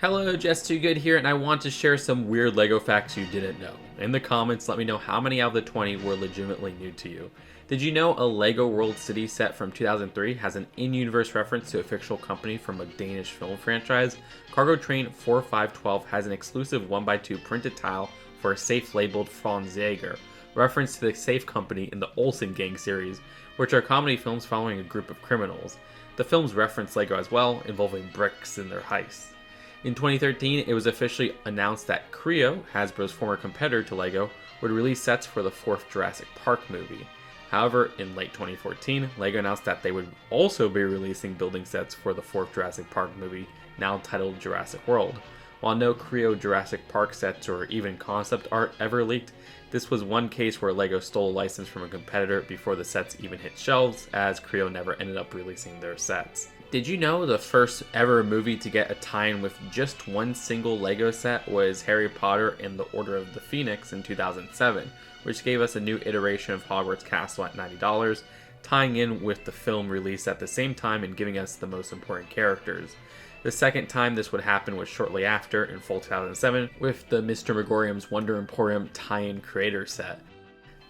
Hello, Just Too Good here, and I want to share some weird LEGO facts you didn't know. In the comments, let me know how many out of the 20 were legitimately new to you. Did you know a LEGO World City set from 2003 has an in-universe reference to a fictional company from a Danish film franchise? Cargo Train 4512 has an exclusive 1x2 printed tile for a safe labeled Franz Jaeger, reference to the safe company in the Olsen Gang series, which are comedy films following a group of criminals. The films reference LEGO as well, involving bricks in their heists. In 2013, it was officially announced that Creo, Hasbro's former competitor to LEGO, would release sets for the fourth Jurassic Park movie. However, in late 2014, LEGO announced that they would also be releasing building sets for the fourth Jurassic Park movie, now titled Jurassic World. While no Creo Jurassic Park sets or even concept art ever leaked, this was one case where LEGO stole a license from a competitor before the sets even hit shelves, as Creo never ended up releasing their sets. Did you know the first ever movie to get a tie-in with just one single LEGO set was Harry Potter and the Order of the Phoenix in 2007, which gave us a new iteration of Hogwarts Castle at $90, tying in with the film released at the same time and giving us the most important characters. The second time this would happen was shortly after, in fall 2007, with the Mr. Megorium's Wonder Emporium tie-in creator set.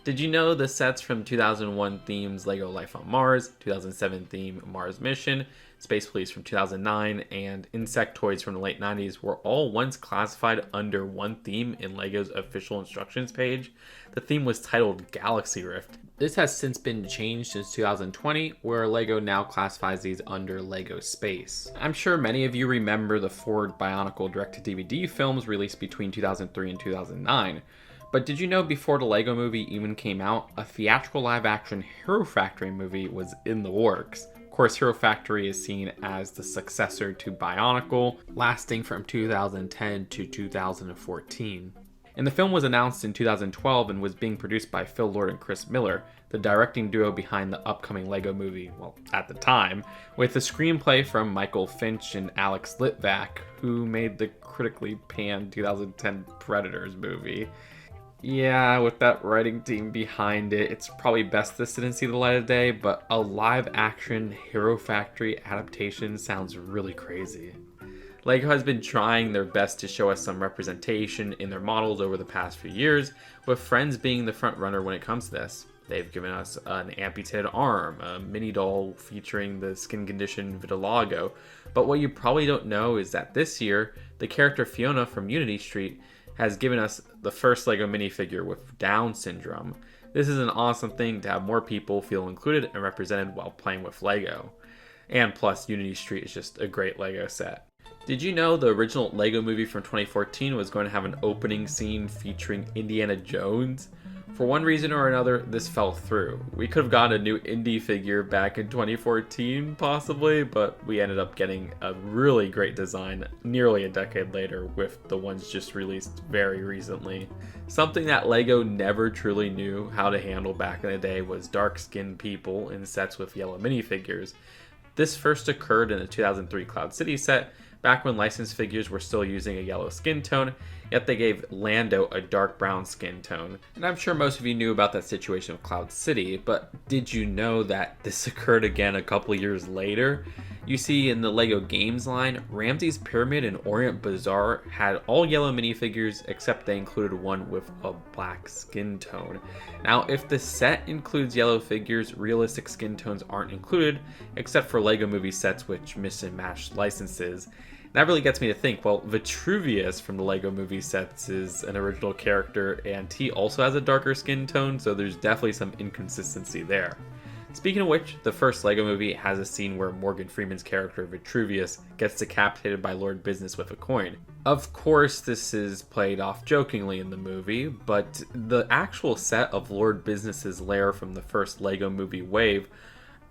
Did you know the sets from 2001 themes LEGO Life on Mars, 2007 theme Mars Mission, Space Police from 2009, and Insectoids from the late 90s were all once classified under one theme in LEGO's official instructions page? The theme was titled Galaxy Rift. This has since been changed since 2020, where LEGO now classifies these under LEGO Space. I'm sure many of you remember the Ford Bionicle direct-to-DVD films released between 2003 and 2009. But did you know before the LEGO movie even came out, a theatrical live-action Hero Factory movie was in the works? Of course, Hero Factory is seen as the successor to Bionicle, lasting from 2010 to 2014. And the film was announced in 2012 and was being produced by Phil Lord and Chris Miller, the directing duo behind the upcoming LEGO movie, well, at the time, with a screenplay from Michael Finch and Alex Litvak, who made the critically panned 2010 Predators movie. Yeah, with that writing team behind it, it's probably best this didn't see the light of day, but a live-action Hero Factory adaptation sounds really crazy. LEGO has been trying their best to show us some representation in their models over the past few years, with Friends being the front runner when it comes to this. They've given us an amputated arm, a mini doll featuring the skin condition vitiligo, but what you probably don't know is that this year, the character Fiona from Unity Street has given us the first LEGO minifigure with Down syndrome. This is an awesome thing to have more people feel included and represented while playing with LEGO. And plus, Unity Street is just a great LEGO set. Did you know the original LEGO movie from 2014 was going to have an opening scene featuring Indiana Jones? For one reason or another, this fell through. We could have gotten a new Indy figure back in 2014, possibly, but we ended up getting a really great design nearly a decade later with the ones just released very recently. Something that LEGO never truly knew how to handle back in the day was dark-skinned people in sets with yellow minifigures. This first occurred in the 2003 Cloud City set, back when licensed figures were still using a yellow skin tone, yet they gave Lando a dark brown skin tone. And I'm sure most of you knew about that situation with Cloud City, but did you know that this occurred again a couple years later? You see, in the LEGO Games line, Ramses Pyramid and Orient Bazaar had all yellow minifigures except they included one with a black skin tone. Now, if the set includes yellow figures, realistic skin tones aren't included, except for LEGO movie sets which miss and match licenses. That really gets me to think, well, Vitruvius from the LEGO movie sets is an original character, and he also has a darker skin tone, so there's definitely some inconsistency there. Speaking of which, the first LEGO movie has a scene where Morgan Freeman's character Vitruvius gets decapitated by Lord Business with a coin. Of course, this is played off jokingly in the movie, but the actual set of Lord Business's lair from the first LEGO movie wave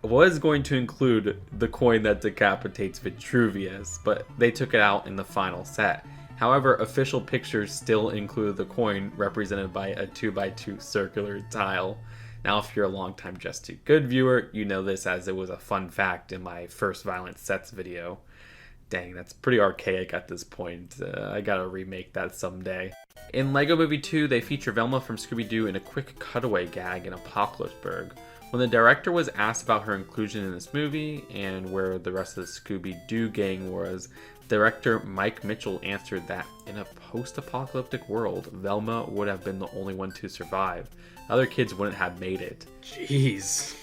was going to include the coin that decapitates Vitruvius, but they took it out in the final set. However, official pictures still include the coin represented by a 2x2 circular tile. Now, if you're a longtime Just Too Good viewer, you know this as it was a fun fact in my first Violent Sets video. Dang, that's pretty archaic at this point. I gotta remake that someday. In LEGO Movie 2, they feature Velma from Scooby-Doo in a quick cutaway gag in Apocalypseburg. When the director was asked about her inclusion in this movie and where the rest of the Scooby-Doo gang was, Director Mike Mitchell answered that in a post-apocalyptic world, Velma would have been the only one to survive. Other kids wouldn't have made it. Jeez.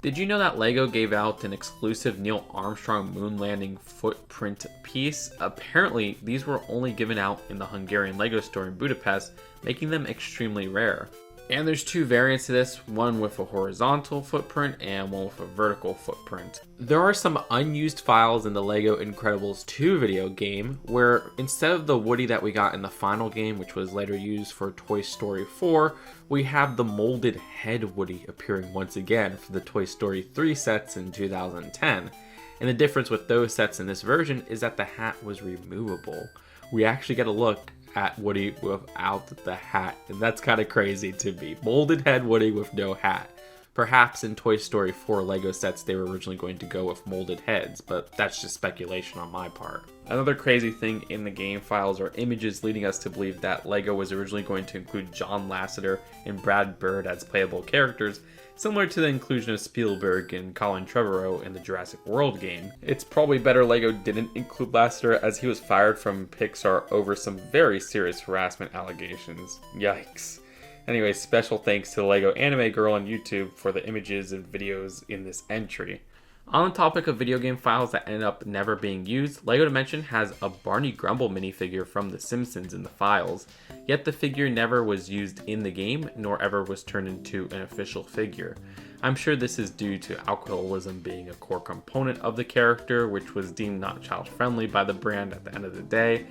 Did you know that LEGO gave out an exclusive Neil Armstrong moon landing footprint piece? Apparently, these were only given out in the Hungarian LEGO store in Budapest, making them extremely rare. And there's two variants to this, one with a horizontal footprint and one with a vertical footprint. There are some unused files in the LEGO Incredibles 2 video game, where instead of the Woody that we got in the final game, which was later used for Toy Story 4, we have the molded head Woody appearing once again for the Toy Story 3 sets in 2010. And the difference with those sets in this version is that the hat was removable. We actually get a look at Woody without the hat, and that's kind of crazy to me. Molded head Woody with no hat. Perhaps in Toy Story 4 LEGO sets they were originally going to go with molded heads, but that's just speculation on my part. Another crazy thing in the game files are images leading us to believe that LEGO was originally going to include John Lasseter and Brad Bird as playable characters, similar to the inclusion of Spielberg and Colin Trevorrow in the Jurassic World game. It's probably better LEGO didn't include Lasseter, as he was fired from Pixar over some very serious harassment allegations. Yikes. Anyway, special thanks to the LEGO Anime Girl on YouTube for the images and videos in this entry. On the topic of video game files that ended up never being used, LEGO Dimension has a Barney Grumble minifigure from The Simpsons in the files, yet the figure never was used in the game, nor ever was turned into an official figure. I'm sure this is due to alcoholism being a core component of the character, which was deemed not child-friendly by the brand at the end of the day,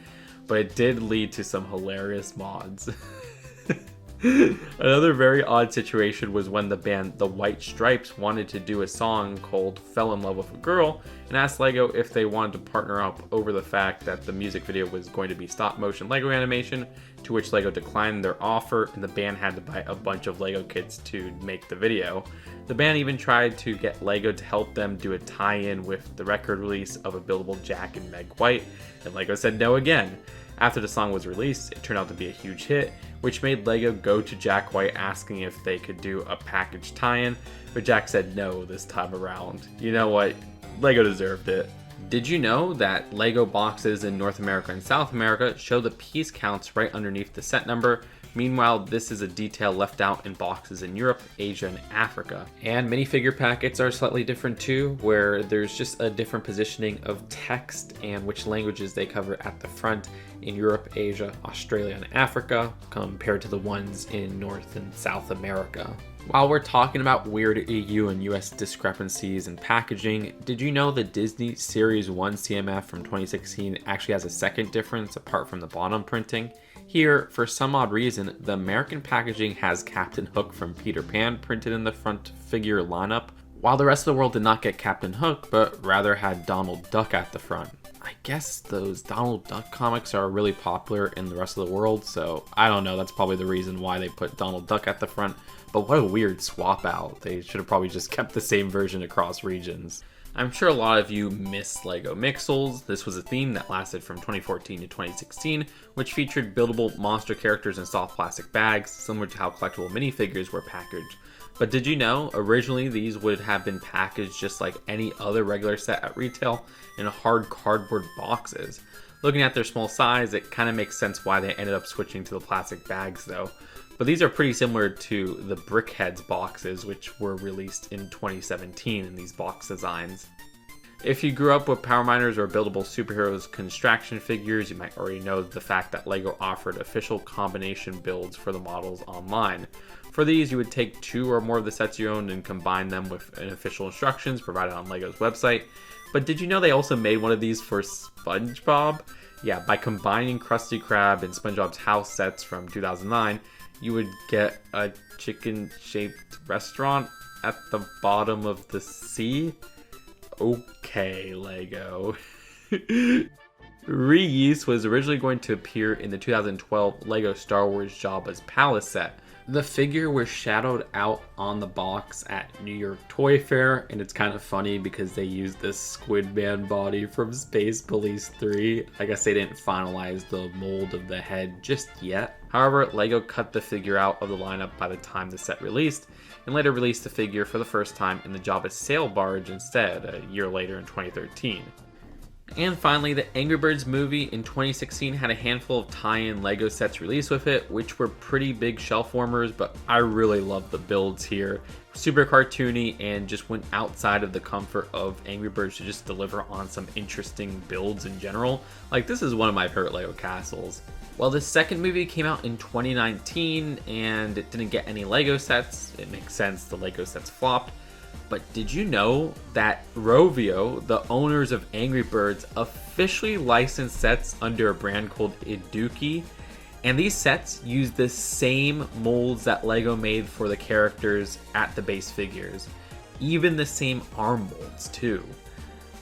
but it did lead to some hilarious mods. Another very odd situation was when the band The White Stripes wanted to do a song called Fell in Love with a Girl and asked LEGO if they wanted to partner up over the fact that the music video was going to be stop motion LEGO animation, to which LEGO declined their offer and the band had to buy a bunch of LEGO kits to make the video. The band even tried to get LEGO to help them do a tie-in with the record release of A Buildable Jack and Meg White, and LEGO said no again. After the song was released, it turned out to be a huge hit, which made LEGO go to Jack White asking if they could do a package tie-in, but Jack said no this time around. You know what? LEGO deserved it. Did you know that LEGO boxes in North America and South America show the piece counts right underneath the set number? Meanwhile, this is a detail left out in boxes in Europe, Asia, and Africa. And minifigure packets are slightly different too, where there's just a different positioning of text and which languages they cover at the front in Europe, Asia, Australia, and Africa, compared to the ones in North and South America. While we're talking about weird EU and US discrepancies in packaging, did you know the Disney Series 1 CMF from 2016 actually has a second difference apart from the bottom printing? Here, for some odd reason, the American packaging has Captain Hook from Peter Pan printed in the front figure lineup, while the rest of the world did not get Captain Hook, but rather had Donald Duck at the front. I guess those Donald Duck comics are really popular in the rest of the world, so I don't know, that's probably the reason why they put Donald Duck at the front, but what a weird swap out. They should have probably just kept the same version across regions. I'm sure a lot of you miss LEGO Mixels. This was a theme that lasted from 2014 to 2016, which featured buildable monster characters in soft plastic bags, similar to how collectible minifigures were packaged. But did you know, originally these would have been packaged just like any other regular set at retail in hard cardboard boxes. Looking at their small size, it kind of makes sense why they ended up switching to the plastic bags though. But these are pretty similar to the Brickheads boxes, which were released in 2017 in these box designs. If you grew up with Power Miners or buildable superheroes construction figures, you might already know the fact that LEGO offered official combination builds for the models online. For these, you would take 2 or more of the sets you owned and combine them with official instructions provided on LEGO's website. But did you know they also made one of these for SpongeBob? Yeah, by combining Krusty Krab and SpongeBob's house sets from 2009, you would get a chicken-shaped restaurant at the bottom of the sea? Okay, LEGO. Reuse was originally going to appear in the 2012 LEGO Star Wars Jabba's Palace set. The figure was shadowed out on the box at New York Toy Fair, and it's kind of funny because they used this Squid Man body from Space Police 3. I guess they didn't finalize the mold of the head just yet. However, LEGO cut the figure out of the lineup by the time the set released, and later released the figure for the first time in the Jabba's sail barge instead, a year later in 2013. And finally, the Angry Birds movie in 2016 had a handful of tie-in LEGO sets released with it, which were pretty big shelf warmers, but I really love the builds here. Super cartoony and just went outside of the comfort of Angry Birds to just deliver on some interesting builds in general. Like, this is one of my favorite LEGO castles. Well, the second movie came out in 2019 and it didn't get any LEGO sets. It makes sense, the LEGO sets flopped. But did you know that Rovio, the owners of Angry Birds, officially licensed sets under a brand called Iduki? And these sets use the same molds that LEGO made for the characters at the base figures. Even the same arm molds too.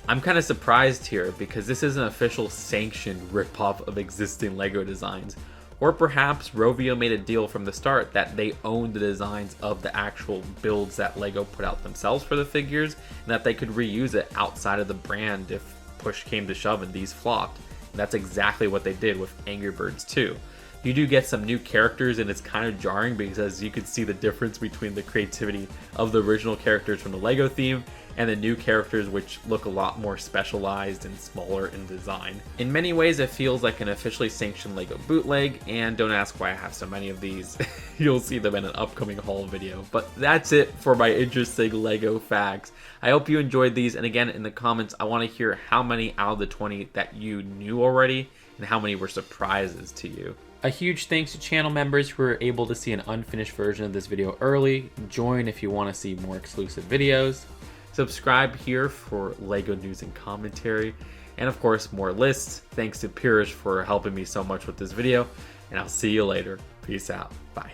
I'm kind of surprised here because this is an official sanctioned ripoff of existing LEGO designs. Or perhaps Rovio made a deal from the start that they owned the designs of the actual builds that LEGO put out themselves for the figures, and that they could reuse it outside of the brand if push came to shove and these flopped. And that's exactly what they did with Angry Birds 2. You do get some new characters and it's kind of jarring because you can see the difference between the creativity of the original characters from the LEGO theme and the new characters, which look a lot more specialized and smaller in design. In many ways, it feels like an officially sanctioned LEGO bootleg, and don't ask why I have so many of these. You'll see them in an upcoming haul video. But that's it for my interesting LEGO facts. I hope you enjoyed these, and again, in the comments, I want to hear how many out of the 20 that you knew already, and how many were surprises to you. A huge thanks to channel members who were able to see an unfinished version of this video early. Join if you want to see more exclusive videos. Subscribe here for LEGO news and commentary, and of course more lists. Thanks to Pirish for helping me so much with this video, and I'll see you later. Peace out. Bye.